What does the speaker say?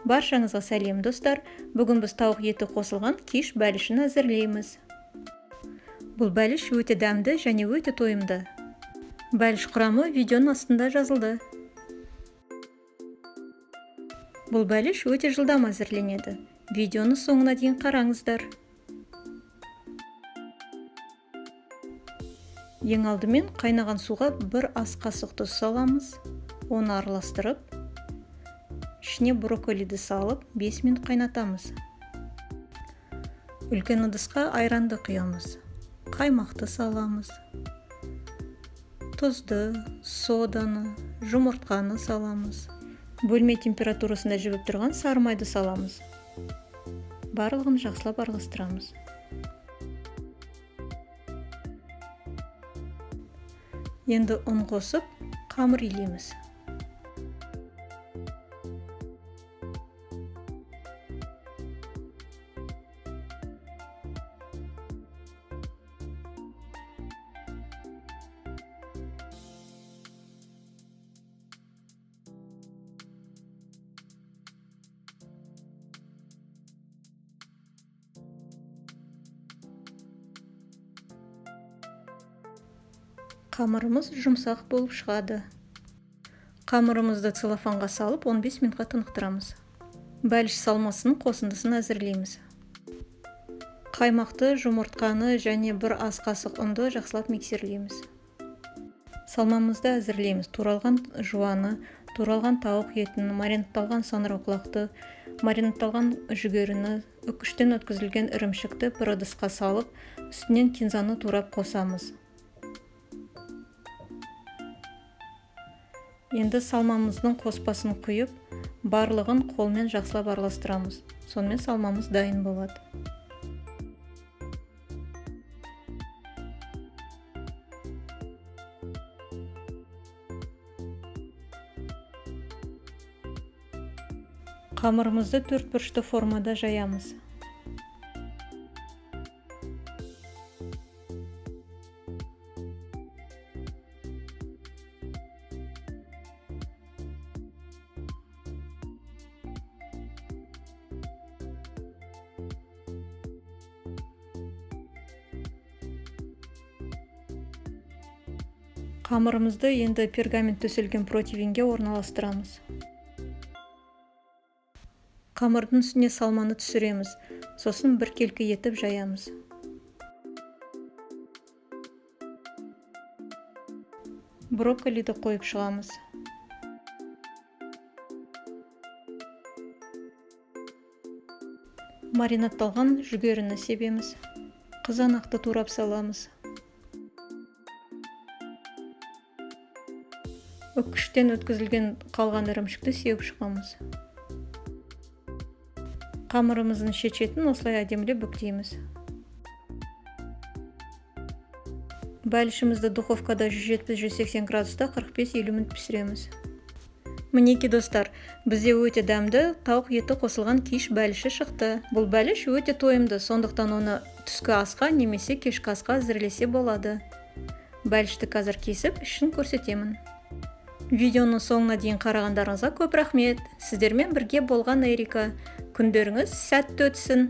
Баршаңызға сәлем достар. Бүгін біз тауық еті қосылған киш бәлішін әзірлейміз. Бұл бәліш өте дәмді және өте тойымды. Бәліш құрамы видеоның астында жазылды. Бұл бәліш өте жылдам әзірленеді. Видеоны соңына дейін қараңыздар. Ең алдымен қайнаған суға бір ас қасық тұз саламыз. Оны араластырып, ішіне брокколиді салып 5 минут қайнатамыз. Үлкен ыдысқа айранды құямыз. Қаймақты саламыз. Тұзды, соданы, жұмыртқаны саламыз. Бөлме температурасында жібіп тұрған сары майды саламыз. Барлығын жақсылап араластырамыз. Енді ұн қосып, қамыр илейміз. Қамырымыз жұмсақ болып шығады. Қамырымызды целлофанға салып 15 минутқа тынықтырамыз. Бәліш салмасының қосындысын әзірлейміз. Қаймақты, жұмыртқаны және бір ас қасық ұнды жақсылап миксерлейміз. Салмамызды әзірлейміз. Туралған жуаны, туралған тауық етін, маринадталған саңырауқұлақты, маринадталған жүгеріні, үкіштен өткізілген ірімшікті бір ыдысқа салып, үстінен кинзаны турап қосамыз. Енді салмамыздың қоспасын құйып, барлығын қолмен жақсылап араластырамыз. Сонымен салмамыз дайын болады. Қамырымызды 4 бұрышты формада жаямыз. Қамырымызды енді пергамент төселген противенге орналастырамыз. Қамырдың үстіне салманы түсіреміз, сосын біркелкі етіп жаямыз. Брокколиді қойып шығамыз. Маринадталған жүгеріні себеміз. Қызанақты турап саламыз. Үкіштен өткізілген қалған ірімшікті сеуіп шығамыз. Қамырымыздың шет-шетін осылай әдемілеп бүктейміз. Бәлішімізді духовкада 170-180 градуста 45-50 минут пісіреміз. Мінеки достар, бізде өте дәмді тауық еті қосылған киш бәліші шықты. Бұл бәліш өте тойымды, сондықтан оны түскі асқа немесе кешкі асқа әзірлесе болады. Бәлішті қазір кесіп, ішін көрсетемін. Видеоның соңына дейін қарағандарыңызға көп рахмет. Сіздермен бірге болған Эрика. Күндеріңіз сәтті өтсін.